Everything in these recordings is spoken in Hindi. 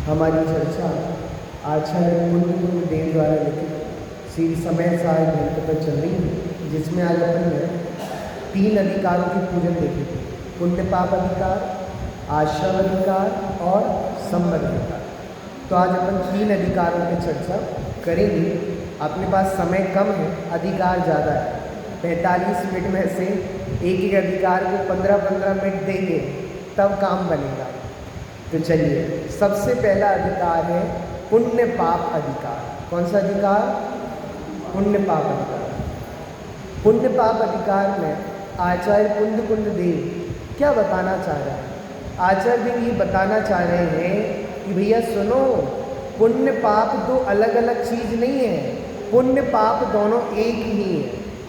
हमारी चर्चा आचार्य पुण्य देव द्वारा लिखित श्री समय सार ग्रंथ पर चल रही है, जिसमें आज अपन ने 3 अधिकारों की पूजन देखी थी। पुण्य पाप अधिकार, आश्रम अधिकार और संबद्ध अधिकार। तो आज अपन 3 अधिकारों की चर्चा करेंगे। अपने पास समय कम है, अधिकार ज़्यादा है। 45 मिनट में से एक अधिकार को 15-15 मिनट देंगे तब काम बनेगा। तो चलिए, सबसे पहला अधिकार है पुण्य पाप अधिकार। कौन सा अधिकार? पुण्य पाप अधिकार। पुण्य पाप अधिकार में आचार्य पुण्य देव क्या बताना चाह रहे हैं? आचार्य देव ये बताना चाह रहे हैं कि भैया सुनो, पुण्य पाप 2 अलग अलग चीज़ नहीं है, पुण्य पाप दोनों एक ही है।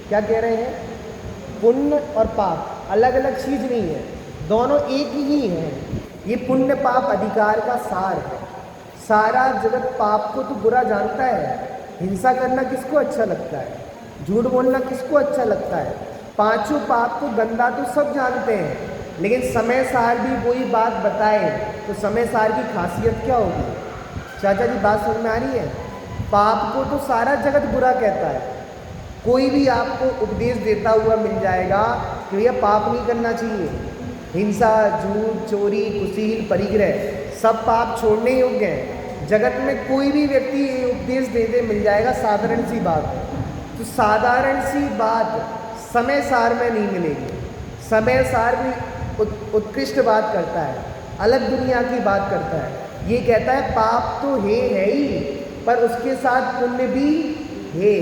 क्या कह रहे हैं? पुण्य और पाप अलग अलग चीज़ नहीं है, दोनों एक ही है। ये पुण्य पाप अधिकार का सार है। सारा जगत पाप को तो बुरा जानता है। हिंसा करना किसको अच्छा लगता है? झूठ बोलना किसको अच्छा लगता है? 5 पाप को गंदा तो सब जानते हैं, लेकिन समय सार भी वही बात बताए तो समय सार की खासियत क्या होगी? चाचा जी, बात समझ में आ रही है? पाप को तो सारा जगत बुरा कहता है। कोई भी आपको उपदेश देता हुआ मिल जाएगा कि भैया पाप नहीं करना चाहिए। हिंसा, झूठ, चोरी, कुसील, परिग्रह सब पाप छोड़ने योग्य हैं। जगत में कोई भी व्यक्ति ये उपदेश दे मिल जाएगा, साधारण सी बात है। तो साधारण सी बात समय सार में नहीं मिलेगी। समय सार भी उत्कृष्ट बात करता है, अलग दुनिया की बात करता है। ये कहता है पाप तो है ही, पर उसके साथ पुण्य भी है।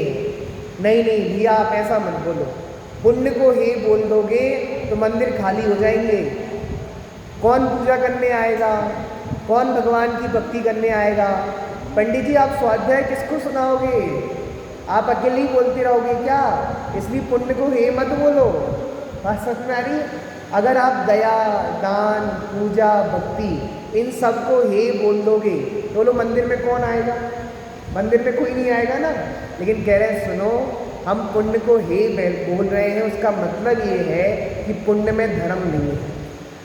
नहीं भैया, आप ऐसा मत बोलो। पुण्य को हे बोल दोगे तो मंदिर खाली हो जाएंगे। कौन पूजा करने आएगा? कौन भगवान की भक्ति करने आएगा? पंडित जी, आप स्वाध्याय किसको सुनाओगे? आप अकेले ही बोलते रहोगे क्या? इसलिए पुण्य को हे मत बोलो। बात समझ में आ रही है? अगर आप दया, दान, पूजा, भक्ति इन सब को हे बोल दोगे तो लो मंदिर में कौन आएगा? मंदिर में कोई नहीं आएगा ना। लेकिन कह रहे हैं सुनो, हम पुण्य को हे बोल रहे हैं, उसका मतलब ये है कि पुण्य में धर्म नहीं है।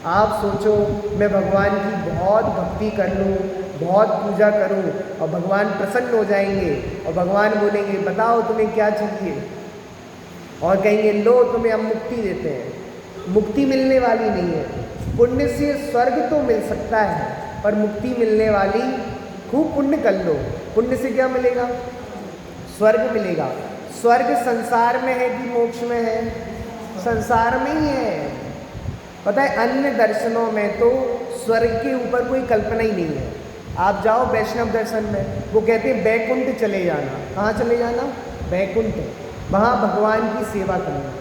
आप सोचो, मैं भगवान की बहुत भक्ति कर लूँ, बहुत पूजा करूँ और भगवान प्रसन्न हो जाएंगे और भगवान बोलेंगे बताओ तुम्हें क्या चाहिए, और कहेंगे लो तुम्हें हम मुक्ति देते हैं। मुक्ति मिलने वाली नहीं है। पुण्य से स्वर्ग तो मिल सकता है, पर मुक्ति मिलने वाली, खूब पुण्य कर लो, पुण्य से क्या मिलेगा? स्वर्ग मिलेगा। स्वर्ग संसार में है कि मोक्ष में है? संसार में ही है। पता है, अन्य दर्शनों में तो स्वर्ग के ऊपर कोई कल्पना ही नहीं है। आप जाओ वैष्णव दर्शन में, वो कहते हैं बैकुंठ चले जाना। कहाँ चले जाना? बैकुंठ। वहाँ भगवान की सेवा करना।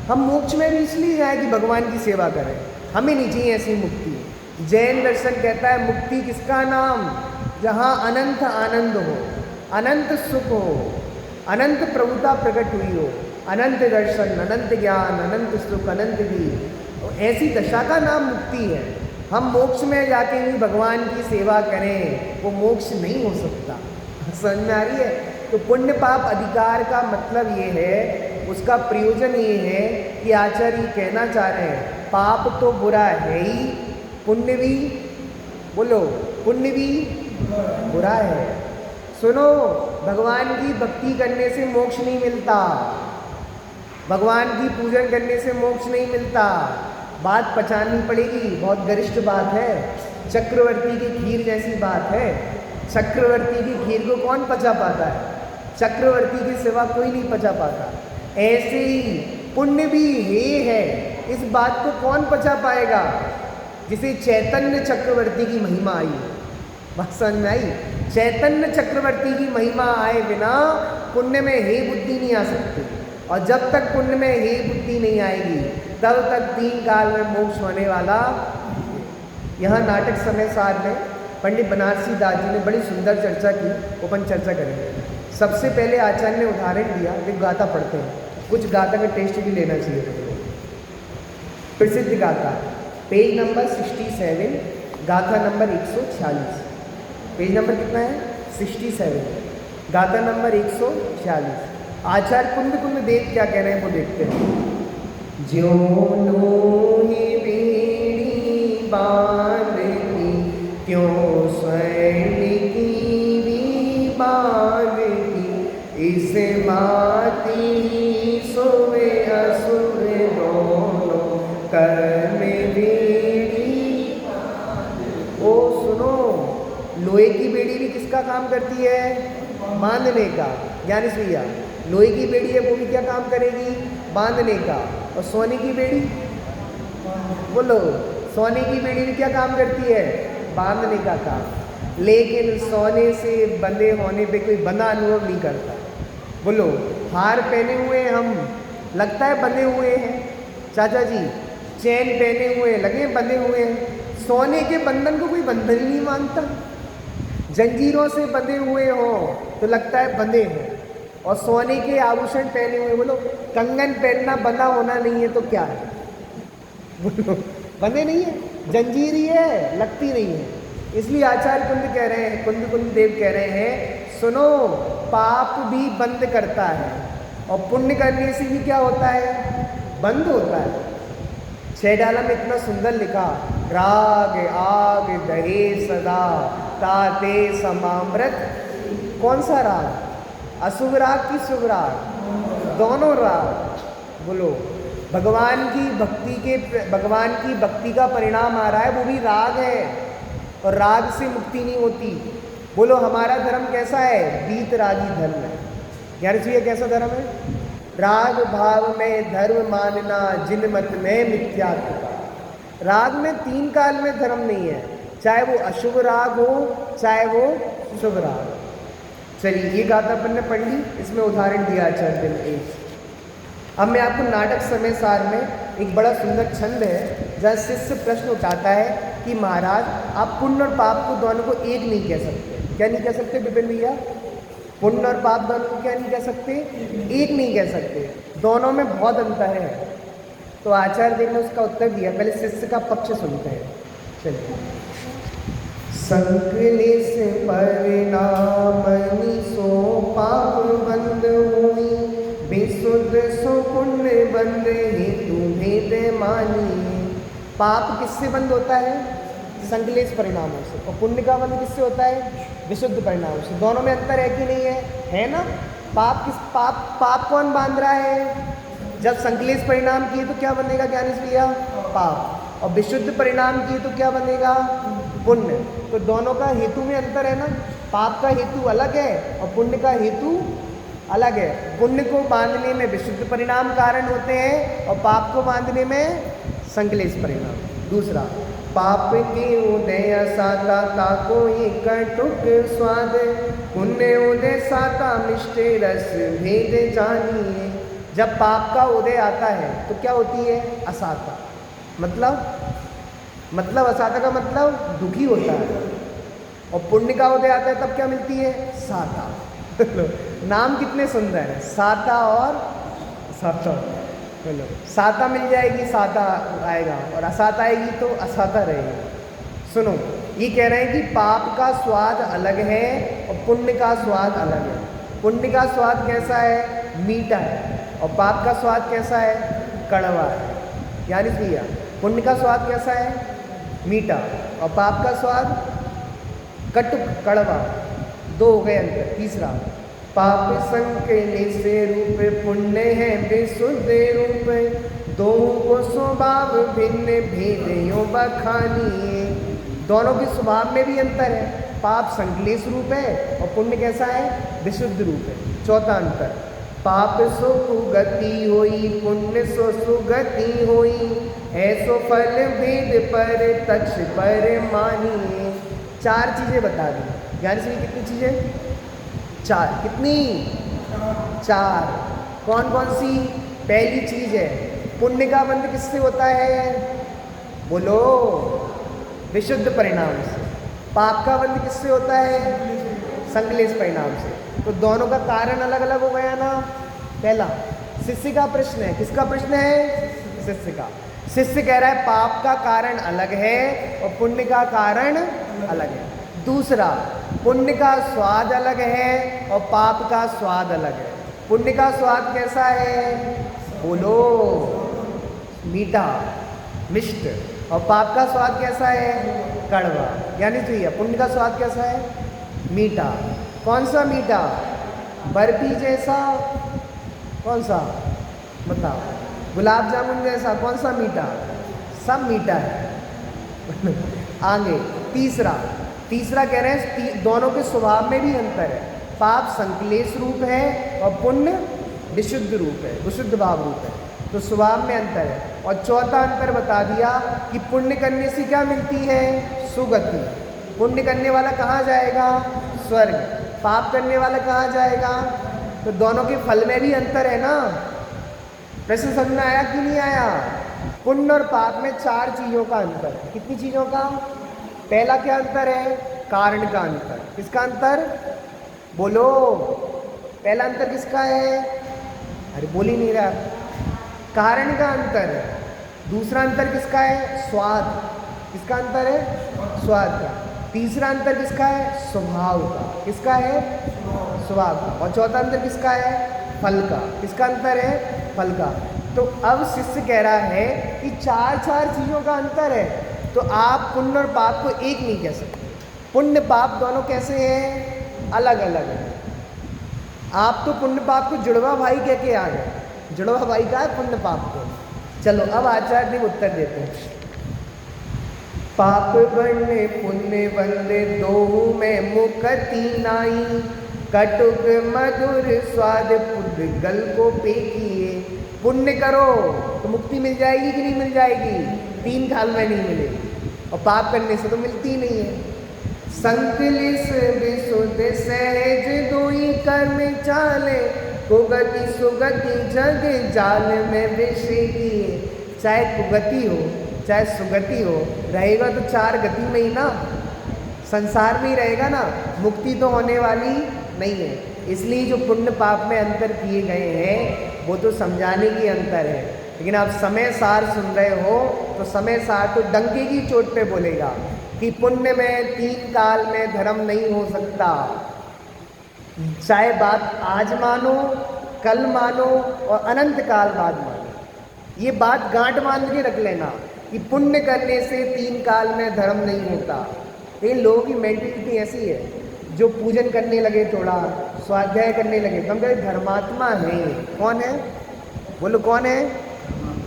हम मोक्ष में भी इसलिए जाए कि भगवान की सेवा करें, हमें नहीं चाहिए ऐसी मुक्ति। जैन दर्शन कहता है मुक्ति किसका नाम? जहाँ अनंत आनंद हो, अनंत सुख हो, अनंत प्रभुता प्रकट हुई हो, अनंत दर्शन, अनंत ज्ञान, अनंत सुख, अनंत वीर। ऐसी दशा का नाम मुक्ति है। हम मोक्ष में जाके भी भगवान की सेवा करें, वो मोक्ष नहीं हो सकता। समझ में आ रही है? तो पुण्य पाप अधिकार का मतलब ये है, उसका प्रयोजन ये है कि आचार्य कहना चाह रहे हैं पाप तो बुरा है ही, पुण्य भी, बोलो, पुण्य भी बुरा है। सुनो, भगवान की भक्ति करने से मोक्ष नहीं मिलता, भगवान की पूजन करने से मोक्ष नहीं मिलता। बात पहचाननी पड़ेगी, बहुत गरिष्ठ बात है, चक्रवर्ती की खीर जैसी बात है। चक्रवर्ती की खीर को कौन पचा पाता है? चक्रवर्ती के सिवा कोई नहीं पचा पाता। ऐसे ही पुण्य भी हे है, इस बात को कौन पचा पाएगा? जिसे चैतन्य चक्रवर्ती की महिमा आई, बात समझ में आई? चैतन्य चक्रवर्ती की महिमा आए बिना पुण्य में हे बुद्धि नहीं आ सकती, और जब तक पुण्य में हे बुद्धि नहीं आएगी तब तक 3 काल में मोक्ष होने वाला। यहाँ नाटक समय सार में पंडित बनारसी दास जी ने बड़ी सुंदर चर्चा की, ओपन चर्चा करेंगे। सबसे पहले आचार्य ने उदाहरण दिया, वे गाथा पढ़ते हैं, कुछ गाथा का टेस्ट भी लेना चाहिए। प्रसिद्ध गाथा, पेज नंबर 67, गाथा नंबर 146। पेज नंबर कितना है? 67, गाथा नंबर 146। आचार्य कुंद कुंद देव क्या कह रहे हैं वो देखते हैं। ज्यो लोहे बेड़ी बांधती, त्यों स्वर्ण की भी बांधती, इस माती सोवे असुर दोनों कर्म बेड़ी। ओ सुनो, लोहे की बेड़ी भी किसका काम करती है? बांधने का। ज्ञानेश भैया, लोहे की बेड़ी है वो भी क्या काम करेगी? बांधने का। और सोने की बेड़ी, बोलो, सोने की बेड़ी भी क्या काम करती है? बांधने का काम। लेकिन सोने से बंधे होने पे कोई बंधा अनुभव नहीं करता। बोलो, हार पहने हुए हम, लगता है बंधे हुए हैं। चाचा जी, चैन पहने हुए लगे बंधे हुए हैं। सोने के बंधन को कोई बंधन ही नहीं मानता। जंजीरों से बंधे हुए हो तो लगता है बंधे हैं, और सोने के आभूषण पहने हुए, बोलो कंगन पहनना बंधा होना नहीं है तो क्या है? बोलो, बंधे नहीं है, जंजीर ही है, लगती नहीं है। इसलिए आचार्य कुंद कह रहे हैं, कुंद कुंद देव कह रहे हैं, सुनो, पाप भी बंद करता है और पुण्य करने से भी क्या होता है? बंद होता है। 6 डाला में इतना सुंदर लिखा, राग आग दहे सदा ताते समामृत। कौन सा राग? अशुभ राग की शुभ राग? दोनों राग। बोलो, भगवान की भक्ति का परिणाम आ रहा है, वो भी राग है, और राग से मुक्ति नहीं होती। बोलो, हमारा धर्म कैसा है? बीत रागी धर्म है। यानी चाहिए कैसा धर्म है? राग भाव में धर्म मानना, जिन मत में मिथ्यात्व। राग में 3 काल में धर्म नहीं है, चाहे वो अशुभ राग हो चाहे वो शुभ राग। चलिए, ये गाथा अपन ने पढ़ ली, इसमें उदाहरण दिया आचार्य ने एक। अब मैं आपको नाटक समय सार में एक बड़ा सुंदर छंद है जहाँ शिष्य प्रश्न उठाता है कि महाराज, आप पुण्य और पाप को दोनों को एक नहीं कह सकते। क्या नहीं कह सकते विपिन भैया? पुण्य और पाप दोनों को क्या नहीं कह सकते? एक नहीं कह सकते, दोनों में बहुत अंतर है। तो आचार्य देव ने उसका उत्तर दिया। पहले शिष्य का पक्ष सुनते हैं। चलिए। संकलेश परिणामनि सो पाप बंद हुई, विशुद्ध सो पुण्य बंद हेतु भेद मानी। पाप किससे बंद होता है? संकलेश परिणामों से। और पुण्य का बंध किससे होता है? विशुद्ध परिणामों से। दोनों में अंतर है कि नहीं है? है ना? पाप कौन बांध रहा है? जब संकलेश परिणाम किए तो क्या बनेगा ज्ञानेश भैया? पाप। और विशुद्ध परिणाम किए तो क्या बनेगा? पुण्य। तो दोनों का हेतु में अंतर है ना? पाप का हेतु अलग है और पुण्य का हेतु अलग है। पुण्य को बांधने में विशुद्ध परिणाम कारण होते हैं और पाप को बांधने में संकलेश परिणाम। दूसरा, पाप के उदय साता ताको ही कटुक स्वाद, पुण्य उदय साता मिष्टे रस भेद जानिए। जब पाप का उदय आता है तो क्या होती है? असाता। मतलब असाता का मतलब दुखी होता है। और पुण्य का उदय आता है तब क्या मिलती है? साता। नाम कितने सुंदर हैं, साता और साता। चलो, साता मिल जाएगी, साता आएगा, और असाता आएगी तो असाता रहेगी। सुनो, ये कह रहे हैं कि पाप का स्वाद अलग है और पुण्य का स्वाद अलग है। पुण्य का स्वाद कैसा है? मीठा है। और पाप का स्वाद कैसा है? कड़वा है। यानी भैया, पुण्य का स्वाद कैसा है? मीठा। और पाप का स्वाद कटुक, कड़वा। दो हो गए अंतर। तीसरा, पाप संकले से रूप पुण्य है विशुद्ध रूप, दोनों को स्वभाव भिन्न भेद यो बखानी। दोनों के स्वभाव में भी अंतर है। पाप संकलेश रूप है और पुण्य कैसा है? विशुद्ध रूप है। चौथा अंतर, पाप सो कुगति होई पुण्य सो सुगति होई, ऐसो फल भेद पर तक्ष पर मानिए। चार चीजें बता दी। ज्ञान से कितनी चीजें? चार। कितनी? चार। कौन कौन सी? पहली चीज है, पुण्य का बंध किससे होता है? बोलो, विशुद्ध परिणाम से। पाप का बंध किससे होता है? संकलेश परिणाम से। तो दोनों का कारण अलग अलग हो गया ना। पहला, शिष्य का प्रश्न है। किसका प्रश्न है? शिष्य का। शिष्य कह रहा है पाप का कारण अलग है और पुण्य का कारण अलग है। दूसरा, पुण्य का स्वाद अलग है और पाप का स्वाद अलग है। पुण्य का स्वाद कैसा है? बोलो, मीठा, मिष्ट। और पाप का स्वाद कैसा है? कड़वा। यानी तो ये पुण्य का स्वाद कैसा है? मीठा। कौन सा मीठा? बर्फी जैसा? कौन सा बताओ? गुलाब जामुन जैसा? कौन सा मीठा? सब मीठा है। आगे तीसरा, तीसरा कह रहे हैं दोनों के स्वभाव में भी अंतर है। पाप संकलेश रूप है और पुण्य विशुद्ध रूप है, विशुद्ध भाव रूप है। तो स्वभाव में अंतर है। और चौथा अंतर बता दिया कि पुण्य करने से क्या मिलती है? सुगति। पुण्य करने वाला कहाँ जाएगा? स्वर्ग। पाप करने वाला कहाँ जाएगा? तो दोनों के फल में भी अंतर है ना। प्रश्न समझ में आया कि नहीं आया? पुण्य और पाप में चार चीजों का अंतर है। कितनी चीजों का? पहला क्या अंतर है? कारण का अंतर। किसका अंतर? बोलो, पहला अंतर किसका है? अरे बोल ही नहीं रहा। कारण का अंतर है। दूसरा अंतर किसका है? स्वाद। किसका अंतर है? स्वाद का। तीसरा अंतर किसका है? स्वभाव का। किसका है? स्वभाव का। और चौथा अंतर किसका है? फल का। किसका अंतर है? फल का। तो अब शिष्य कह रहा है कि चार चार चीजों का अंतर है, तो आप पुण्य और पाप को एक नहीं कह सकते। पुण्य पाप दोनों कैसे हैं? अलग अलग है। आप तो पुण्य पाप को जुड़वा भाई कह के आ गए। जुड़वा भाई का है पुण्य पाप को। चलो अब आचार्य देव उत्तर देते हैं। पाप बने पुण्य बंदे दोहु में मुक्ति नाई, कटुक मधुर स्वाद पुद्गल को पेकिए। पुण्य करो तो मुक्ति मिल जाएगी कि नहीं मिल जाएगी? 3 काल में नहीं मिलेगी। और पाप करने से तो मिलती ही नहीं है। संकलिस विशुद्ध सहज दोई कर्म चाले, कुगति सुगति जग जाल में विषय। चाहे कुगति हो चाहे सुगति हो, रहेगा तो 4 गति में ही ना, संसार में ही रहेगा ना। मुक्ति तो होने वाली नहीं है। इसलिए जो पुण्य पाप में अंतर किए गए हैं वो तो समझाने की अंतर है। लेकिन आप समय सार सुन रहे हो तो समय सार तो डंके की चोट पे बोलेगा कि पुण्य में 3 काल में धर्म नहीं हो सकता। चाहे बात आज मानो, कल मानो और अनंत काल बाद मानो। ये बात गांठ बांध के रख लेना कि पुण्य करने से 3 काल में धर्म नहीं होता। इन लोगों की मेंटेलिटी ऐसी है, जो पूजन करने लगे, थोड़ा स्वाध्याय करने लगे, तो हम कहते धर्मात्मा है। कौन है? बोलो कौन है?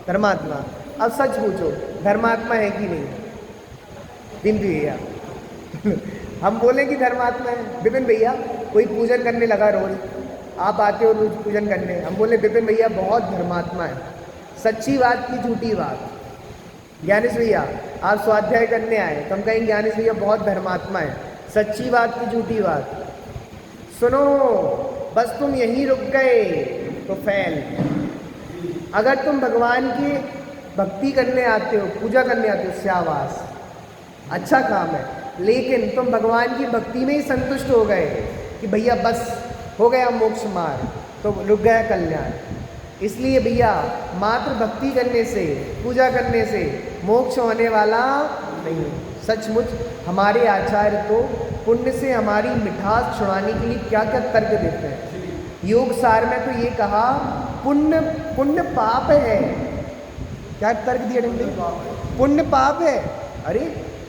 धर्मात्मा। अब सच पूछो, धर्मात्मा है कि नहीं? बिंदु भैया हम बोले कि धर्मात्मा है। विपिन भैया कोई पूजन करने लगा, रोज आप आते हो रोज पूजन करने, हम बोले विपिन भैया बहुत धर्मात्मा है। सच्ची बात की झूठी बात? ज्ञानेश भैया आप स्वाध्याय करने आए तो हम कहेंगे ज्ञानेश भैया बहुत धर्मात्मा है। सच्ची बात की झूठी बात? सुनो, बस तुम यहीं रुक गए तो फेल। अगर तुम भगवान की भक्ति करने आते हो, पूजा करने आते हो, शाबाश, अच्छा काम है। लेकिन तुम भगवान की भक्ति में ही संतुष्ट हो गए कि भैया बस हो गया मोक्ष मार्ग, तो रुक गया कल्याण। इसलिए भैया मात्र भक्ति करने से, पूजा करने से मोक्ष होने वाला नहीं। सचमुच हमारे आचार्य तो पुण्य से हमारी मिठास छुड़ाने के लिए क्या क्या तर्क देते हैं। योग सार में तो ये कहा पुण्य पुण्य पाप है। क्या तर्क दिया? पुण्य पाप है। अरे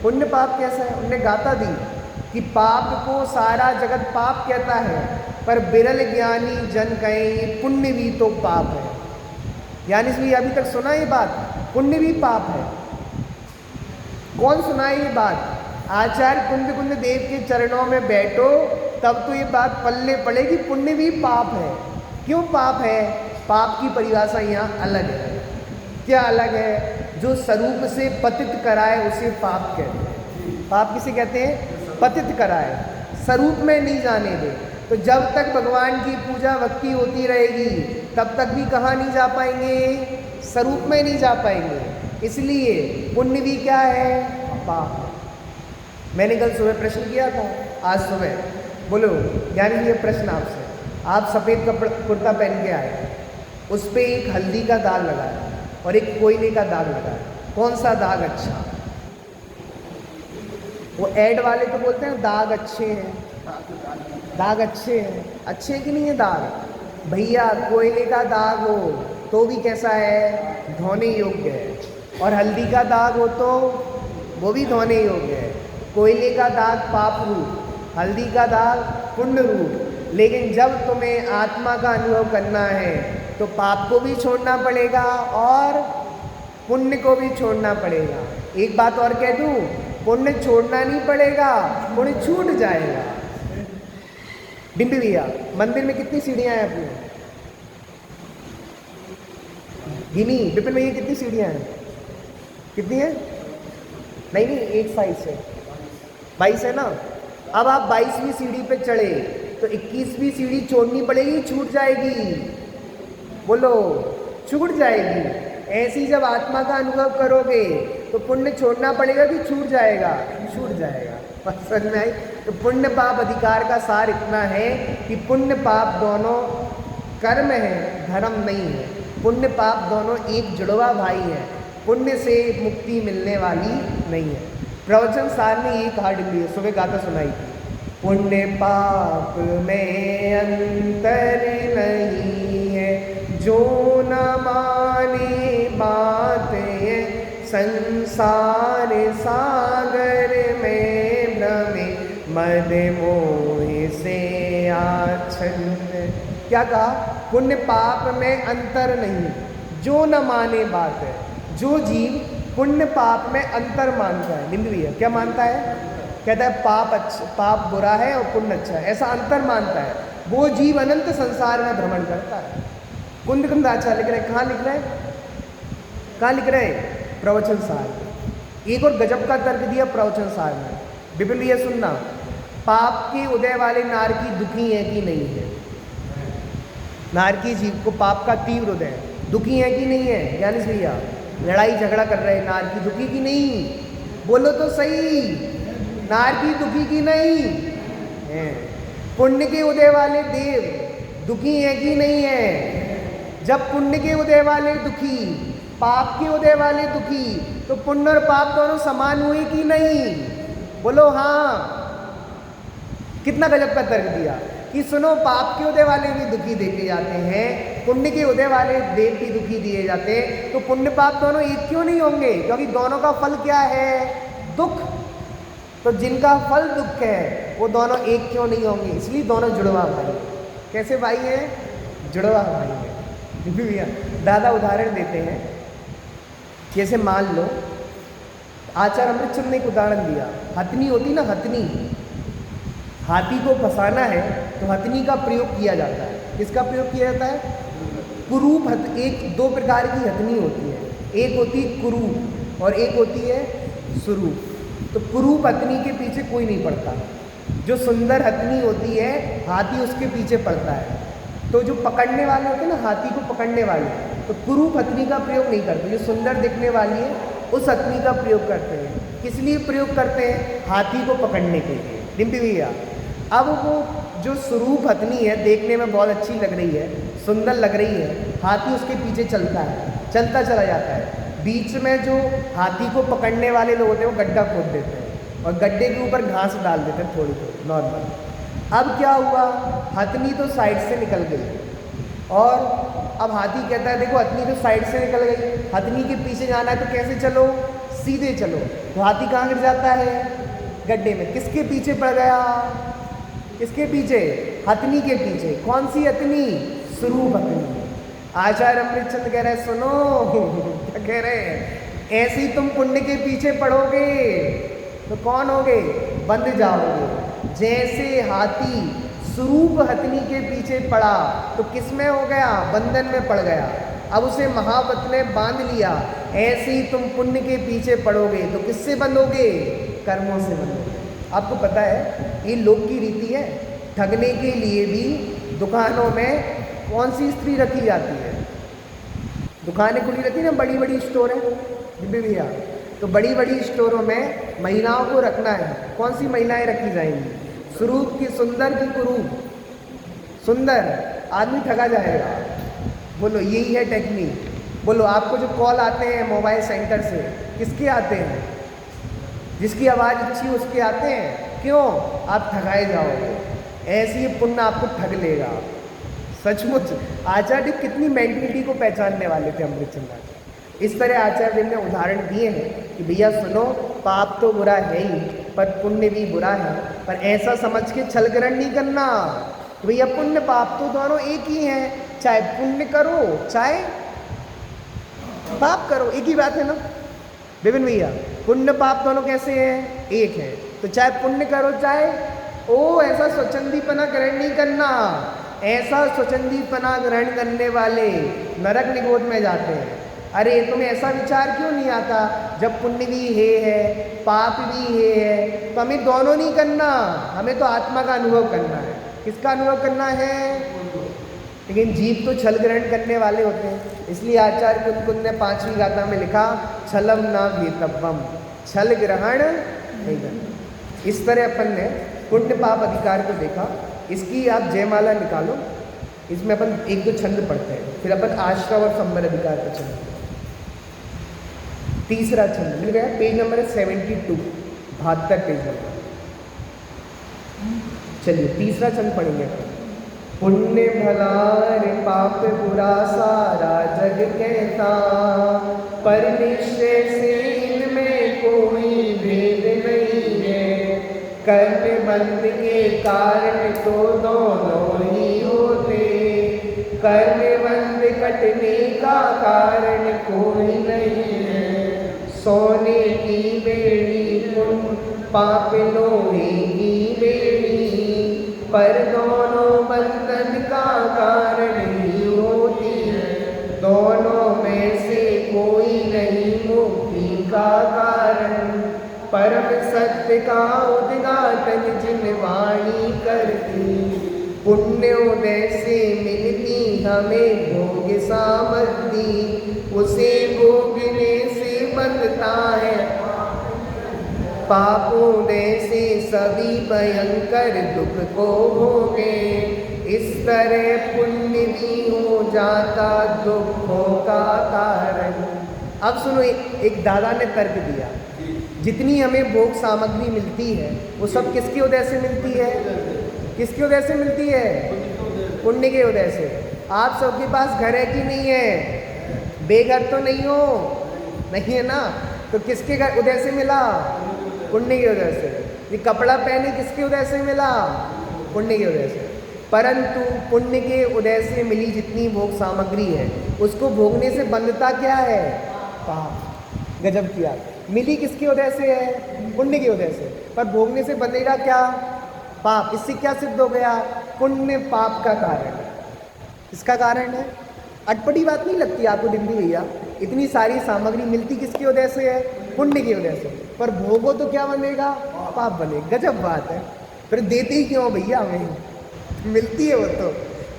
पुण्य पाप कैसा है? उनने गाता दी कि पाप को सारा जगत पाप कहता है, पर बिरल ज्ञानी जन कहें पुण्य भी तो पाप है। यानी इसलिए अभी तक सुना ये बात, पुण्य भी पाप है। कौन सुनाए ये बात? आचार्य कुंद कुंद देव के चरणों में बैठो, तब तो ये बात पल्ले पड़ेगी, पुण्य भी पाप है। क्यों पाप है? पाप की परिभाषा यहाँ अलग है। क्या अलग है? जो स्वरूप से पतित कराए उसे पाप कहते हैं। पाप किसे कहते हैं? पतित कराए, स्वरूप में नहीं जाने दे। तो जब तक भगवान की पूजा भक्ति होती रहेगी तब तक भी कहाँ नहीं जा पाएंगे? स्वरूप में नहीं जा पाएंगे। इसलिए पुण्य भी क्या है? पाप है। मैंने कल सुबह प्रश्न किया था, आज सुबह बोलो यानी ये प्रश्न आपसे, आप सफ़ेद कपड़ा कुर्ता पहन के आए, उस पर एक हल्दी का दाग लगा है और एक कोयले का दाग लगा है, कौन सा दाग अच्छा? वो ऐड वाले तो बोलते हैं दाग अच्छे हैं, दाग अच्छे हैं, अच्छे कि नहीं है दाग? भैया कोयले का दाग हो तो भी कैसा है? धोने योग्य है। और हल्दी का दाग हो तो वो भी धोने योग्य है। कोयले का दाग पाप रूप, हल्दी का दाग पुण्य रूप। लेकिन जब तुम्हें आत्मा का अनुभव करना है तो पाप को भी छोड़ना पड़ेगा और पुण्य को भी छोड़ना पड़ेगा। एक बात और कह दूं, पुण्य छोड़ना नहीं पड़ेगा, पुण्य छूट जाएगा। डिम्पी भैया, मंदिर में कितनी सीढ़ियां हैं अपनी? गिनी। विपिन भैया कितनी सीढ़ियां हैं? कितनी है? नहीं नहीं, एक साइड से 22 है ना। अब आप 22वीं सीढ़ी पे चढ़े तो 21वीं सीढ़ी छोड़नी पड़ेगी, छूट जाएगी? बोलो, छूट जाएगी। ऐसी जब आत्मा का अनुभव करोगे तो पुण्य छोड़ना पड़ेगा कि छूट जाएगा? छूट जाएगा। बस समझ में आई? तो पुण्य पाप अधिकार का सार इतना है कि पुण्य पाप दोनों कर्म है, धर्म नहीं है। पुण्य पाप दोनों एक जुड़वा भाई है, पुण्य से मुक्ति मिलने वाली नहीं है। प्रवचन सार ने ये कहा, डिम्बी सुबह गाता सुनाई थी, पुण्य पाप में अंतर नहीं है, जो न माने बात है, संसार सागर में भ्रमे, मद मोह से आच्छन्न। क्या कहा? पुण्य पाप में अंतर नहीं, जो न माने बात है। जो जीव पुण्य पाप में अंतर मानता है, निम्न भी है, क्या मानता है? कहता है पाप अच्छा, पाप बुरा है और पुण्य अच्छा है, ऐसा अंतर मानता है, वो जीव अनंत संसार में भ्रमण करता है। कुंद कुंद आचार्य लिख रहे, कहाँ लिख रहे हैं? कहाँ लिख रहे हैं? प्रवचन सार। एक और गजब का तर्क दिया प्रवचन सार में। विपिन भैया सुनना, पाप के उदय वाले नारकी दुखी है कि नहीं है? नारकी जीव को पाप का तीव्र उदय दुखी है कि नहीं है? ज्ञानेश भैया, लड़ाई झगड़ा कर रहे हैं, नारकी दुखी की नहीं? बोलो तो सही, नारकी दुखी की नहीं है? पुण्य के उदय वाले देव दुखी है कि नहीं है? जब पुण्य के उदय वाले दुखी, पाप के उदय वाले दुखी, तो पुण्य और पाप दोनों समान हुए कि नहीं? बोलो हाँ। कितना गजब का तर्क दिया कि सुनो, पाप के उदय वाले भी दुखी देखे जाते हैं, पुण्य के उदय वाले देव भी दुखी दिए जाते हैं, तो पुण्य पाप दोनों एक क्यों नहीं होंगे? क्योंकि दोनों का फल क्या है? दुख। तो जिनका फल दुख है वो दोनों एक क्यों नहीं होंगे? इसलिए दोनों जुड़वा भाई। कैसे भाई हैं? जुड़वा भाई है। भैया दादा उदाहरण देते हैं, जैसे मान लो आचार्य अमृतचंद ने एक उदाहरण दिया, हथनी होती ना, हथनी, हाथी को फंसाना है तो हथनी का प्रयोग किया जाता है। किसका प्रयोग किया जाता है? कुरूप। एक दो प्रकार की हथनी होती है, एक होती है कुरूप और एक होती है सुरूप। तो कुरूप हथनी के पीछे कोई नहीं पड़ता, जो सुंदर हथनी होती है हाथी उसके पीछे पड़ता है। तो जो पकड़ने वाले होते हैं ना, हाथी को पकड़ने वाले, तो कुरूप हथनी का प्रयोग नहीं करते, जो सुंदर दिखने वाली है उस हथनी का प्रयोग करते हैं। किस लिए प्रयोग करते हैं? हाथी को पकड़ने के लिए। डिम्पी भैया, अब वो जो स्वरूप हथनी है देखने में बहुत अच्छी लग रही है, सुंदर लग रही है, हाथी उसके पीछे चलता है, चलता चला जाता है। बीच में जो हाथी को पकड़ने वाले लोग होते हैं वो गड्ढा खोद देते हैं और गड्ढे के ऊपर घास डाल देते हैं थोड़ी थोड़ी नॉर्मल। अब क्या हुआ? हथनी तो साइड से निकल गई और अब हाथी कहता है देखो हथनी तो साइड से निकल गई, हथनी के पीछे जाना है तो कैसे चलो? सीधे चलो। तो हाथी कहाँ गिर जाता है? गड्ढे में। किसके पीछे पड़ गया? किसके पीछे? हथनी के पीछे। कौन सी हथनी? स्वरूप हथनी। आचार्य अमृतचंद कह रहे सुनो क्या कह रहे हैं, ऐसे ही तुम पुण्य के पीछे पड़ोगे तो कौन होगे? बंध जाओगे। जैसे हाथी स्वरूप हथनी के पीछे पड़ा तो किस में हो गया? बंधन में पड़ गया। अब उसे महावत ने बांध लिया। ऐसे ही तुम पुण्य के पीछे पड़ोगे तो किससे बंधोगे? कर्मों से बंधोगे। आपको पता है ये लोक की रीति है, ठगने के लिए भी दुकानों में कौन सी स्त्री रखी जाती है? दुकानें खुली रहती है ना, बड़ी बड़ी स्टोर है भैया, तो बड़ी बड़ी स्टोरों में महिलाओं को रखना है। कौन सी महिलाएं रखी जाएंगी? स्वरूप की, सुंदर की कुरूप? सुंदर। आदमी ठगा जाएगा। बोलो यही है टेक्निक। बोलो आपको जो कॉल आते हैं मोबाइल सेंटर से, किसके आते हैं? जिसकी आवाज़ अच्छी उसके आते हैं। क्यों? आप ठगाए जाओगे। ऐसे ही पुण्य आपको ठग लेगा। सचमुच आचार्य कितनी मेंटलिटी को पहचानने वाले थे अमृतचंद आचार्य। इस तरह आचार्य ने उदाहरण दिए हैं कि भैया सुनो, पाप तो बुरा है ही पर पुण्य भी बुरा है, पर ऐसा समझ के छल ग्रहण नहीं करना। भैया पुण्य पाप तो दोनों एक ही हैं, चाहे पुण्य करो चाहे पाप करो, एक ही बात है ना विपिन भैया। पुण्य पाप दोनों कैसे हैं? एक है। तो चाहे पुण्य करो चाहे ऐसा स्वच्छंदीपना ग्रहण नहीं करना। ऐसा स्वच्छंदीपना ग्रहण करने वाले नरक निगोद में जाते हैं। अरे तुम्हें ऐसा विचार क्यों नहीं आता, जब पुण्य भी है पाप भी है तो हमें दोनों नहीं करना, हमें तो आत्मा का अनुभव करना है। किसका अनुभव करना है? लेकिन जीव तो छल ग्रहण करने वाले होते हैं। इसलिए आचार्य कुंद ने 5वीं गाथा में लिखा छलम ना भेतव्यम, छल ग्रहण नहीं करना। इस तरह अपन ने पुण्य पाप अधिकार को देखा। इसकी आप जयमाला निकालो, इसमें अपन 1-2 छंद पढ़ते हैं, फिर अपन आश्रव और संबर अधिकार का छंद। तीसरा छंद मिल गया, पेज नंबर है 72, 72 पेज नंबर। चलिए तीसरा छंद पढ़ेंगे। पुण्य भला रे पाप बुरा सारा जग कहता, पर निश्चय से इनमें कोई भेद नहीं है। कर्म बंध के कारण तो दोनों ही होते, कर्म बंध कटने का कारण कोई नहीं है। सोने की बेड़ी पुण्य पाप लोहे की बेड़ी, पर दोनों बंधन का कारण ही होती है। दोनों में से कोई नहीं मुक्ति का कारण, परम सत्य का उद्घाटन जिन वाणी करती। पुण्योदय से मिलती हमें भोग सामग्री, उसे भोगने से बंधता है पापोदय से सभी भयंकर दुख को भोगे। इस तरह पुण्य भी हो जाता दुखों का कारण। अब सुनो, एक दादा ने तर्क दिया, जितनी हमें भोग सामग्री मिलती है वो सब किसके उदय से मिलती है? किसके उदय से मिलती है? पुण्य के उदय से। आप सबके पास घर है कि नहीं है? बेघर तो नहीं हो? नहीं है ना? तो किसके घर उदय से मिला? पुण्य के उदय से। ये कपड़ा पहने किसके उदय से मिला? पुण्य के उदय से। परंतु पुण्य के उदय से मिली जितनी भोग सामग्री है उसको भोगने से बंधता क्या है? पाप। गजब किया। मिली किसके उदय से है? पुण्य के उदय से, पर भोगने से बंधेगा क्या? पाप। इससे क्या सिद्ध हो गया? पुण्य पाप का कारण है। इसका कारण है। अटपटी बात नहीं लगती आपको डिम्पी भैया? इतनी सारी सामग्री मिलती किसके उदय से है? पुण्य के उदय से, पर भोगो तो क्या बनेगा? पाप बनेगा। गजब बात है। फिर देते ही क्यों भैया? हमें मिलती है वो तो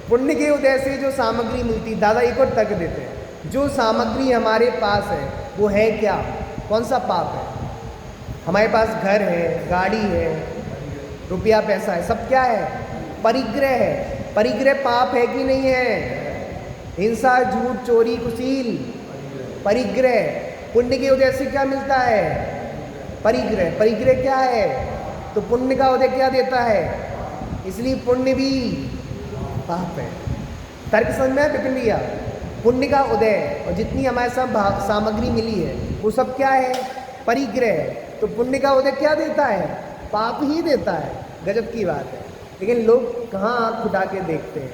पुण्य के उदय से जो सामग्री मिलती। दादा एक और तर्क देते हैं, जो सामग्री हमारे पास है वो है क्या? कौन सा पाप है? हमारे पास घर है, गाड़ी है, रुपया पैसा है, सब क्या है? परिग्रह है। परिग्रह पाप है कि नहीं है? हिंसा, झूठ, चोरी, कुशील, परिग्रह। पुण्य के उदय से क्या मिलता है? परिग्रह। परिग्रह क्या है? तो पुण्य का उदय क्या देता है? इसलिए पुण्य भी पाप है। तर्क समझ में विपिन भैया? पुण्य का उदय और जितनी हमारे साथ सामग्री मिली है वो सब क्या है? परिग्रह। तो पुण्य का उदय क्या देता है? पाप ही देता है, गजब की बात है। लेकिन लोग कहाँ आँख उठा के देखते हैं।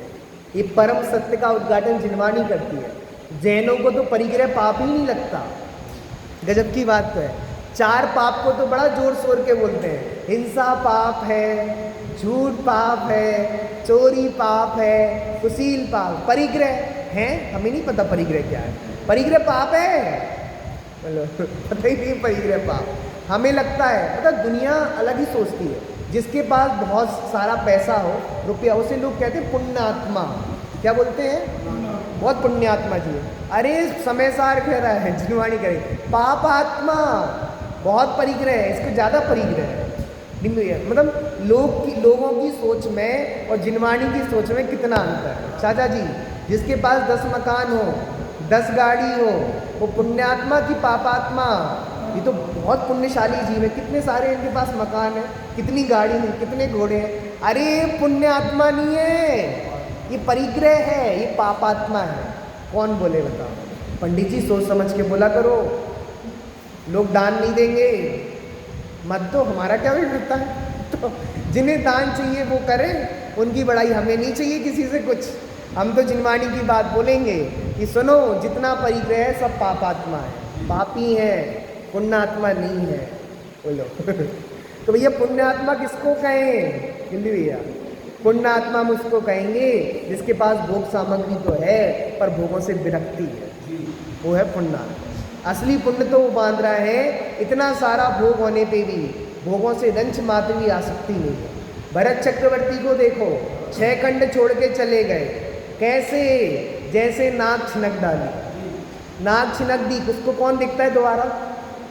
ये परम सत्य का उद्घाटन जिनवाणी करती है। जैनों को तो परिग्रह पाप ही नहीं लगता, गजब की बात तो है। 4 पाप को तो बड़ा जोर शोर के बोलते हैं, हिंसा पाप है, झूठ पाप है, चोरी पाप है, कुशील पाप, परिग्रह है हमें नहीं पता परिग्रह क्या है। परिग्रह पाप है, पता ही नहीं परिग्रह पाप। हमें लगता है, पता दुनिया अलग ही सोचती है। जिसके पास बहुत सारा पैसा हो, रुपया, उसे लोग कहते हैं पुण्यात्मा। क्या बोलते हैं? बहुत पुण्यात्मा जी है। अरे समय सार कह रहा है, जिनवाणी करें, पाप आत्मा, बहुत परिग्रह है, इसको ज़्यादा परिग्रह है। मतलब लोगों की सोच में और जिनवाणी की सोच में कितना अंतर है। चाचा जी, जिसके पास 10 मकान हो, 10 गाड़ी हो, वो पुण्यात्मा की पापात्मा? ये तो बहुत पुण्यशाली जीव है। कितने सारे इनके पास मकान है, कितनी गाड़ी है, कितने घोड़े हैं। अरे पुण्यात्मा नहीं है, ये परिग्रह है, ये पापात्मा है। कौन बोले बताओ? पंडित जी सोच समझ के बोला करो, लोग दान नहीं देंगे मत दो, हमारा क्या बिगड़ता है। तो जिन्हें दान चाहिए वो करें, उनकी बड़ाई हमें नहीं चाहिए किसी से कुछ। हम तो जिनवाणी की बात बोलेंगे कि सुनो, जितना परिग्रह है सब पापात्मा है, पापी है, पुण्यात्मा नहीं है। बोलो तो भैया पुण्यात्मा किसको कहें? जल्दी भैया, पुण्यात्मा हम उसको कहेंगे जिसके पास भोग सामग्री तो है पर भोगों से विरक्ति है, वो है पुण्यात्मा। असली पुण्य तो वो बांध रहा है, इतना सारा भोग होने पे भी भोगों से रंच मात्र भी आसक्ति नहीं है। भरत चक्रवर्ती को देखो, 6 खंड छोड़ के चले गए, कैसे? जैसे नाक छिनक डाली, नाक छिनक दी, उसको कौन दिखता है दोबारा?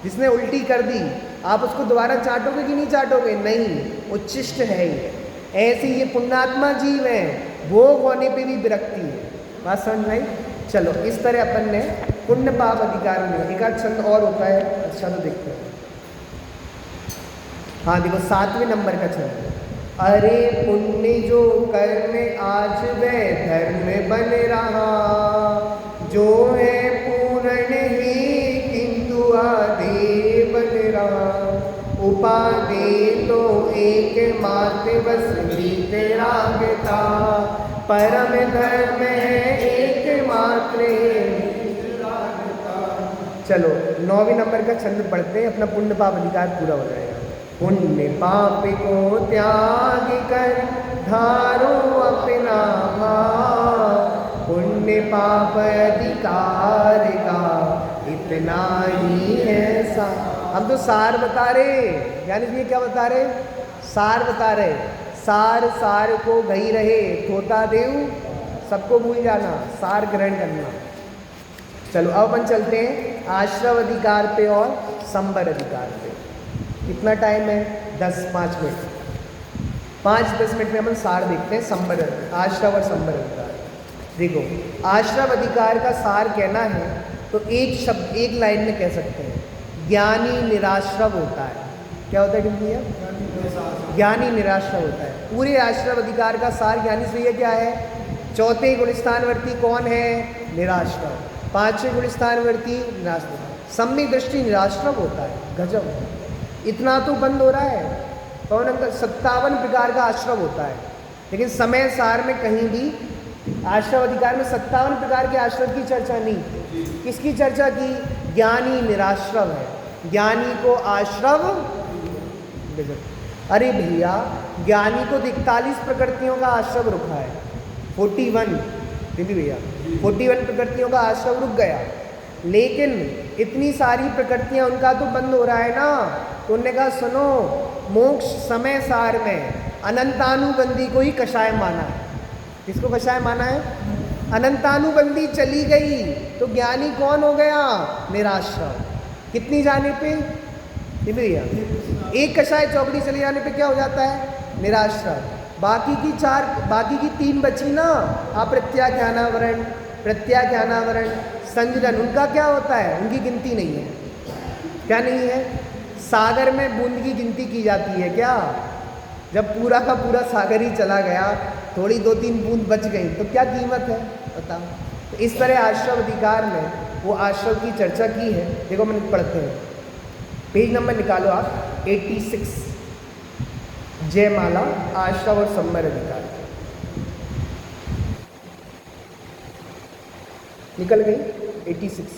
जिसने उल्टी कर दी, आप उसको दोबारा चाटोगे कि नहीं चाटोगे? नहीं, उच्छिष्ट है ये। ऐसे ये पुण्यात्मा जीव है, भोग होने पे भी विरक्ति है। बात समझ में आई? चलो, इस तरह अपन ने पुण्य पाप अधिकार में एक आध छंद और होता है, अच्छा तो देखते हैं। हाँ देखो, 7वें नंबर का छंद। अरे पुण्य जो कर्म आज वह धर्म बन रहा, जो है पूर्ण ही किंतु आदि बन रहा। उपाधि तो एक मात्र बस भी तेरा था, परम धर्म है एक मात्र। चलो 9वें नंबर का छंद पढ़ते हैं, अपना पुण्य पाप अधिकार पूरा हो जाएगा। पुण्य पाप को त्याग कर धारो अपना भाव, पुण्य पाप अधिकार का इतना ही है सा। हम तो सार बता रहे, यानी ये क्या बता रहे? सार बता रहे। सार सार को गई रहे, थोता देव सबको भूल जाना, सार ग्रहण करना। चलो अब अपन चलते हैं आश्रव अधिकार पे और संबर अधिकार पे। कितना टाइम है? 5 मिनट। 5-10 मिनट में अपन सार देखते हैं संबर, आश्रव और संबर अधिकार। देखो, आश्रव अधिकार का सार कहना है तो एक शब्द, एक लाइन में कह सकते हैं, ज्ञानी निराश्रव होता है। क्या होता है भैया? ज्ञानी निराश्रव होता है। पूरे आश्रव अधिकार का सार ज्ञानी से ये क्या है? 4थे गुणस्थानवर्ती कौन है? निराश्रव। 5वें गुणस्थानवर्ती निराश्रव। सम्यक दृष्टि निराश्रव होता है। गजब, इतना तो बंद हो रहा है। कौन अंकल? 57 प्रकार का आश्रव होता है, लेकिन समय सार में कहीं भी आश्रव अधिकार में 57 प्रकार के आश्रव की चर्चा नहीं। किसकी चर्चा की? ज्ञानी निराश्रव है, ज्ञानी को आश्रव। अरे भैया, ज्ञानी को 41 प्रकृतियों का आश्रव रुका है, 41 दीदी भैया, 41 प्रकृतियों का आश्रव रुक गया। लेकिन इतनी सारी प्रकृतियां, उनका तो बंद हो रहा है ना। तो उन्होंने कहा सुनो, मोक्ष समय सार में अनंतानुबंदी को ही कषाय माना है। किसको कषाय माना है? अनंतानुबंदी चली गई तो ज्ञानी कौन हो गया? निराश्रव। कितनी जाने पे? भैया, एक कषाय चौकड़ी चले जाने पे क्या हो जाता है? निराश्रव। बाकी की 3 बची ना, अप्रत्याख्यानावरण, प्रत्याख्यानावरण, संजन, उनका क्या होता है? उनकी गिनती नहीं है। क्या नहीं है? सागर में बूंद की गिनती की जाती है क्या? जब पूरा का पूरा सागर ही चला गया, थोड़ी 2-3 बूंद बच गई तो क्या कीमत है बताओ। तो इस तरह आश्रव अधिकार में वो आश्रव की चर्चा की है। देखो, मैंने पढ़ते हैं, पेज नंबर निकालो आप, 86। जयमाला, आश्रव और संबर अधिकार। निकल गई 86।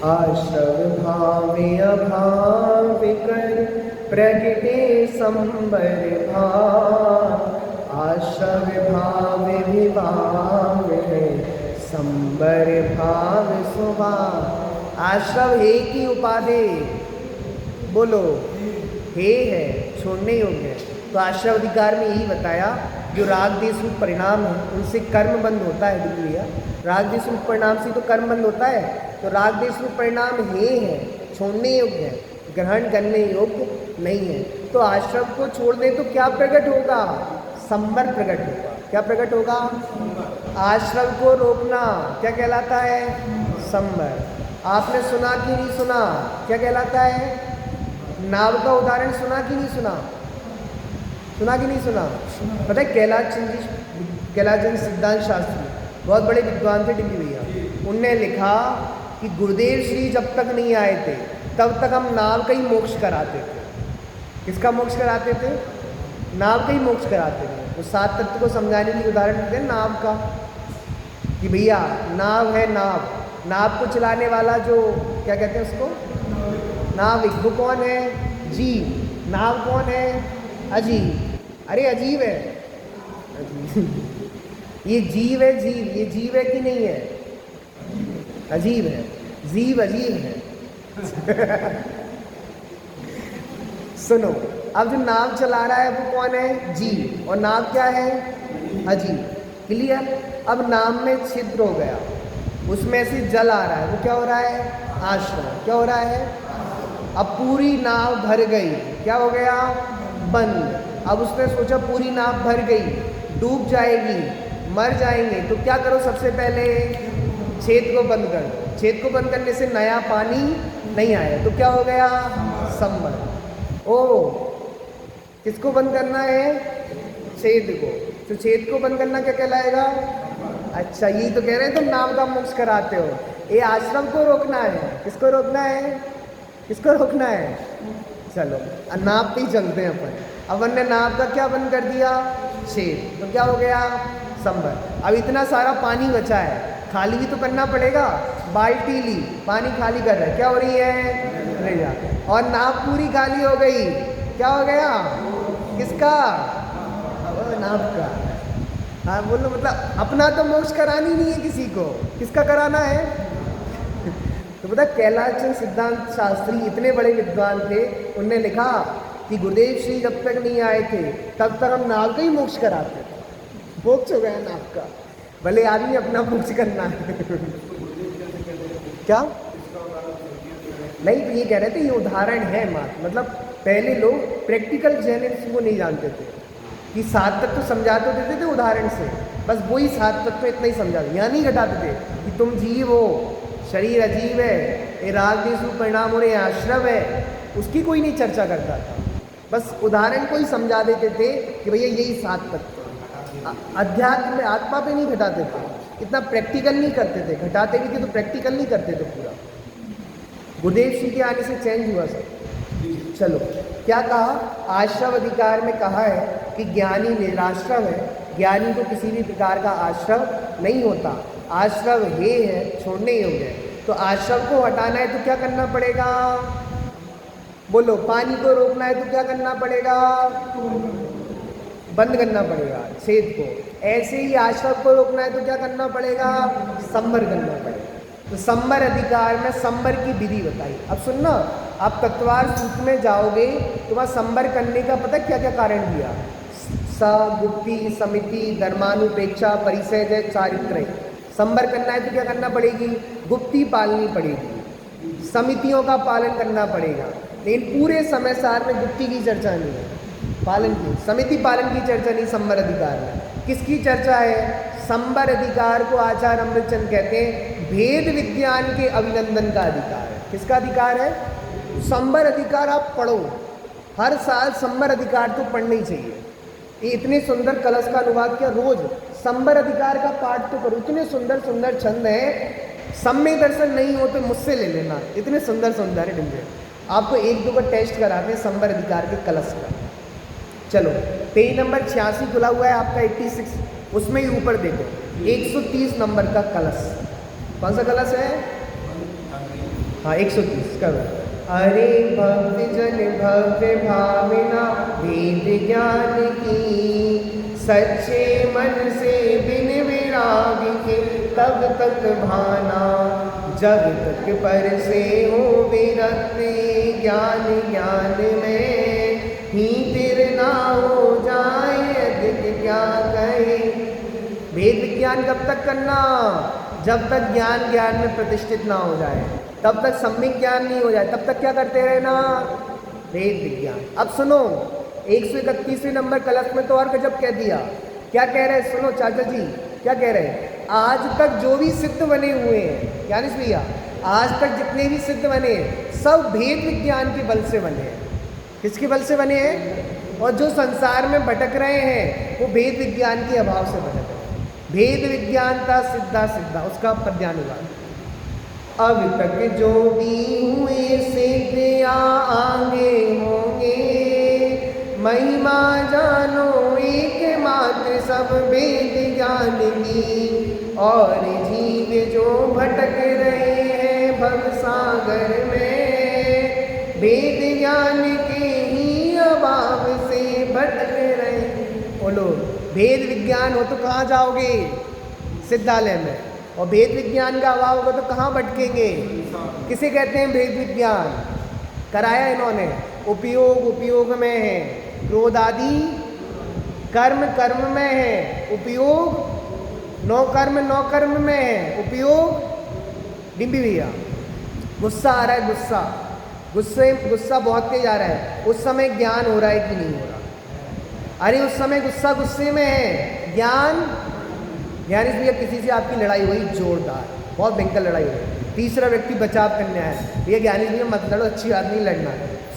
आश्रव भावे अभाव कर प्रगटे संबर भाव, आश्रव भाव विभाव है संबर भाव स्वभाव। आश्रव हे की उपाधि, बोलो हे है, छोड़ने योग्य है। तो आश्रव अधिकार में यही बताया, जो राग देश रूप परिणाम है उनसे कर्म बंद होता है। देख लिया, राग देश रूप परिणाम से तो कर्म बंद होता है, तो राग देश रूप परिणाम हे है, छोड़ने योग्य है, ग्रहण करने योग्य नहीं है। तो आश्रव को छोड़ दे तो क्या प्रकट होगा? संबर प्रकट होगा। क्या प्रकट होगा? आश्रव को रोकना क्या कहलाता है? संबर। आपने सुना कि नहीं सुना? क्या कहलाता है? नाव का उदाहरण सुना कि नहीं सुना? सुना कि नहीं सुना? पता है कैलाश चंद्र सिद्धांत शास्त्री बहुत बड़े विद्वान थे दिल्ली भैया, उनने लिखा कि गुरुदेव श्री जब तक नहीं आए थे तब तक हम नाव का ही मोक्ष कराते थे। किसका मोक्ष कराते थे? नाव का ही मोक्ष कराते थे। तो सात तत्व को समझाने की उदाहरण देते हैं नाव का, कि भैया नाव है, नाव को चलाने वाला जो क्या कहते हैं उसको, नाविक। वो कौन है? जीव। नाव कौन है? अजीब। अरे अजीब है, ये जीव है, जीव। ये जीव है कि नहीं है? अजीब है, जीव अजीब है। सुनो, अब जो नाव चला रहा है वो कौन है? जीव। और नाव क्या है? अजीब। क्लियर? अब नाव में छिद्र हो गया, उसमें से जल आ रहा है, वो क्या हो रहा है? आश्रव। क्या हो रहा है? अब पूरी नाव भर गई, क्या हो गया? बंद। अब उसने सोचा पूरी नाव भर गई, डूब जाएगी, मर जाएंगे, तो क्या करो? सबसे पहले छेद को बंद कर दो। छेद को बंद करने से नया पानी नहीं आया, तो क्या हो गया? संबर। ओ, किसको बंद करना है? छेद को। तो छेद को बंद करना क्या कहलाएगा? अच्छा, यही तो कह रहे हैं तुम नाव का मोक्ष कराते हो। ये आश्रम को रोकना है। किसको रोकना है? किसको रोकना है? चलो नाव पे ही चलते हैं अपन। अपन ने नाव का क्या बंद कर दिया? छेद। तो क्या हो गया? संबर। अब इतना सारा पानी बचा है, खाली भी तो करना पड़ेगा। बाल्टी ली, पानी खाली कर रहा है, क्या हो रही है? ले जा। और नाव पूरी खाली हो गई, क्या हो गया? किसका? नाव का। हाँ बोलो, मतलब अपना तो मोक्ष करानी नहीं है किसी को, किसका कराना है? तो पता कैलाश चंद्र सिद्धांत शास्त्री इतने बड़े विद्वान थे, उनने लिखा कि गुरुदेव श्री जब तक नहीं आए थे तब तक हम नाव का ही मोक्ष कराते थे। मोक्ष हो गया नाव का, भले आदमी अपना मोक्ष करना है। क्या नहीं, तो ये कह रहे थे ये उदाहरण है मात्र, मतलब पहले लोग प्रैक्टिकल जेनेटिक्स को नहीं जानते थे कि सात तत्व तो समझाते देते थे उदाहरण से, बस वही सात तत्व तो इतना ही समझाते, यहाँ नहीं घटाते थे कि तुम जीव हो, शरीर अजीब है, ये राग देश रूप परिणाम हो रहे, आश्रव है, उसकी कोई नहीं चर्चा करता था। बस उदाहरण को ही समझा देते थे कि भैया यही सात तत्व। अध्यात्म में आत्मा पे नहीं घटाते थे, इतना प्रैक्टिकल नहीं करते थे। घटाते भी थे तो प्रैक्टिकल नहीं करते थे पूरा। गुरुदेव श्री के आने से चेंज हुआ सब। चलो क्या कहा? आश्रव अधिकार में कहा है कि ज्ञानी निराश्रव है, ज्ञानी को किसी भी प्रकार का आश्रव नहीं होता। आश्रव हे है, छोड़ने योग्य है। तो आश्रव को हटाना है तो क्या करना पड़ेगा? बोलो, पानी को रोकना है तो क्या करना पड़ेगा? बंद करना पड़ेगा छेद को। ऐसे ही आश्रव को रोकना है तो क्या करना पड़ेगा? संबर करना पड़ेगा। तो संबर अधिकार में संबर की विधि बताई। अब सुनना, आप तत्वार सूत्र में जाओगे तो वहाँ संबर करने का पता क्या क्या कारण दिया? स, गुप्ति, समिति, धर्मानुपेक्षा, परिचय, चारित्र। संबर करना है तो क्या करना पड़ेगी? गुप्ति पालनी पड़ेगी, समितियों का पालन करना पड़ेगा। लेकिन पूरे समय सार में गुप्ति की चर्चा नहीं है, पालन की, समिति पालन की चर्चा नहीं संबर अधिकार में। किसकी चर्चा है? संबर अधिकार को आचार्य अमृतचंद कहते हैं भेद विज्ञान के अभिनंदन का अधिकार है। किसका अधिकार है? संबर अधिकार आप पढ़ो, हर साल संबर अधिकार तो पढ़ना ही चाहिए। ये इतने सुंदर कलश का अनुवाद किया, रोज संबर अधिकार का पाठ तो करो। इतने सुंदर सुंदर छंद हैं, सम्य दर्शन नहीं हो तो मुझसे ले लेना, इतने सुंदर सुंदर है। आपको 1-2 का टेस्ट कराते हैं संवर अधिकार के कलश का। चलो पेज नंबर 86 खुला हुआ है आपका 86, उसमें ही ऊपर देखो 130 नंबर का कलश। कौन सा कलश है? हाँ 130 करो। अरे भक्त जन भव्य भावना वेद ज्ञान की, सच्चे मन से बिन विराग के तब तक भाना, जब तक पर से हो विरक्त ज्ञान ज्ञान में, ही तिर ना हो जाए अधिक क्या कहे। वेद विज्ञान कब तक करना? जब तक ज्ञान ज्ञान में प्रतिष्ठित ना हो जाए, तब तक सम्यक ज्ञान नहीं हो जाए, तब तक क्या करते रहना? वेद विज्ञान। अब सुनो 131वें नंबर कलश में तो और गजब कह दिया। क्या कह रहे हैं? सुनो चाचा जी क्या कह रहे हैं? आज तक जो भी सिद्ध बने हुए हैं, ज्ञानेश भैया, आज तक जितने भी सिद्ध बने सब भेद विज्ञान के बल से बने हैं। किसके बल से बने हैं? और जो संसार में भटक रहे हैं वो भेद विज्ञान के अभाव से भटक रहे हैं। भेद विज्ञान था सिद्धा सिद्धा, उसका पद्यानुवाद। अब तक जो भी हुए सिद्ध या आगे होंगे, महिमा जानो एकमात्र सब वेद ज्ञान की, और जीव जो भटक रहे हैं भव सागर में, वेद ज्ञान के ही अभाव से भटक रहे। बोलो भेद विज्ञान हो तो कहाँ जाओगे? सिद्धालय में। और भेद विज्ञान का अभाव होगा तो कहाँ भटकेंगे? किसे कहते हैं भेद विज्ञान? कराया इन्होंने। उपयोग उपयोग में है, क्रोध आदि कर्म कर्म में है, उपयोग नौ कर्म में है, उपयोग डिम्बी भैया। गुस्सा आ रहा है, गुस्सा बहुत तेज आ रहा है, उस समय ज्ञान हो रहा है कि नहीं हो रहा? अरे उस समय गुस्सा गुस्से में है, ज्ञान भैया किसी से आपकी लड़ाई हुई जोरदार, बहुत भयंकर लड़ाई हुई, तीसरा व्यक्ति बचाव करने आया, भैया ज्ञानेश भैया मत लड़ो, अच्छी बात नहीं लड़ना,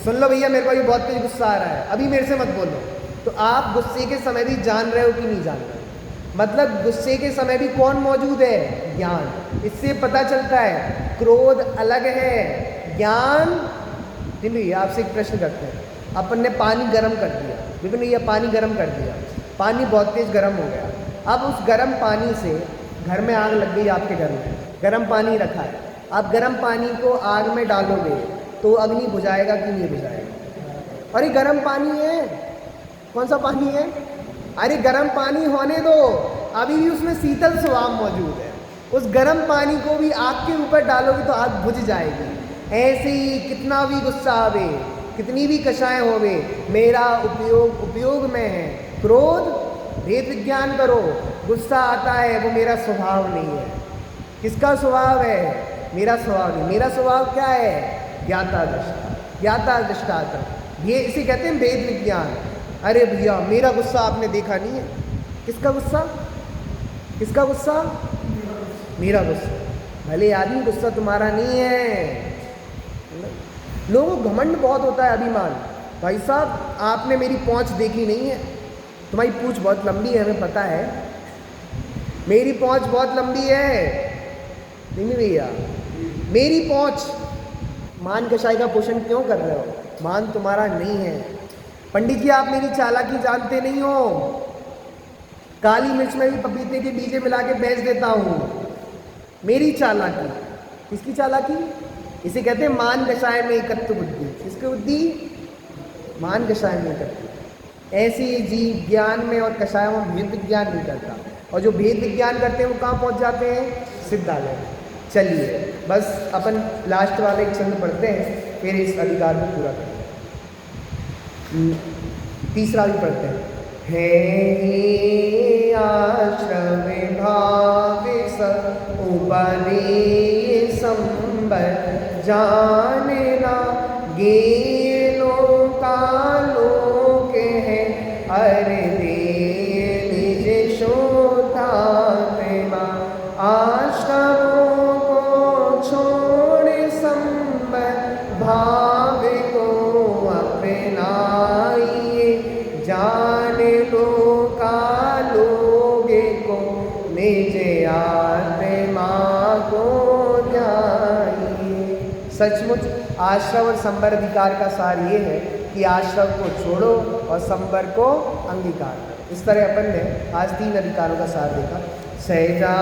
सुन लो भैया मेरे को अभी बहुत तेज गुस्सा आ रहा है, अभी मेरे से मत बोलो। तो आप गुस्से के समय भी जान रहे हो कि नहीं जान रहे? मतलब गुस्से के समय भी कौन मौजूद है? ज्ञान। इससे पता चलता है क्रोध अलग है, ज्ञान। भैया आपसे एक प्रश्न करते हैं, अपन ने पानी गर्म कर दिया, बिल्कुल नहीं, पानी गर्म कर दिया, पानी बहुत तेज गर्म हो गया। अब उस गर्म पानी से घर में आग लग गई, आपके घर में गर्म पानी रखा है, आप गर्म पानी को आग में डालोगे तो अग्नि बुझाएगा कि नहीं बुझाएगा? अरे गर्म पानी है, कौन सा पानी है? अरे गर्म पानी होने दो, अभी भी उसमें शीतल स्वभाव मौजूद है, उस गर्म पानी को भी आग के ऊपर डालोगे तो आग बुझ जाएगी। ऐसे ही कितना भी गुस्सा आवे, कितनी भी कषाय होवे, मेरा उपयोग में है। क्रोध भेद विज्ञान करो, गुस्सा आता है वो मेरा स्वभाव नहीं है। किसका स्वभाव है? मेरा स्वभाव नहीं। मेरा स्वभाव क्या है? ज्ञाता दृष्टा, ज्ञाता दृष्टाता, ये इसे कहते हैं भेद विज्ञान। अरे भैया मेरा गुस्सा आपने देखा नहीं है, किसका गुस्सा? किसका गुस्सा? मेरा गुस्सा। भले आदमी गुस्सा तुम्हारा नहीं है। लोगों को घमंड बहुत होता है, अभिमान। भाई साहब आपने मेरी पहुंच देखी नहीं है, तुम्हारी पूंछ बहुत लंबी है, हमें पता है, मेरी पहुंच बहुत लंबी है। नहीं भैया मेरी पहुंच, मान कषाय का पोषण क्यों कर रहे हो? मान तुम्हारा नहीं है। पंडित जी आप मेरी चालाकी जानते नहीं हो, काली मिर्च में भी पपीते के बीजे मिला के बेच देता हूँ, मेरी चालाकी। किसकी चालाकी? इसे कहते हैं मान कषाय में एकत्व बुद्धि। किसकी बुद्धि? मान कषाय में एकत्व। ऐसी जीव ज्ञान में और कषाय में भेद विज्ञान नहीं करता, और जो भेद विज्ञान करते हैं वो कहाँ पहुँच जाते हैं? सिद्धालय। चलिए बस अपन लास्ट वाले एक छंद पढ़ते हैं, फिर इस अधिकार को पूरा करें। तीसरा भी पढ़ते हैं। हे आश्रम भाव उपदेय संबर, जानना गेलो कालो के है, अरे निज शोधात्मा आश्रमों को छोड़ संबर, भाव को अपनाइए, जान लो कालोगे को निज आत्मा को जाइए। सचमुच आश्रव और संवर अधिकार का सार ये है कि आश्रव को छोड़ो और संवर को अंगीकार करो। इस तरह अपन ने आज 3 अधिकारों का सार देखा। सहजा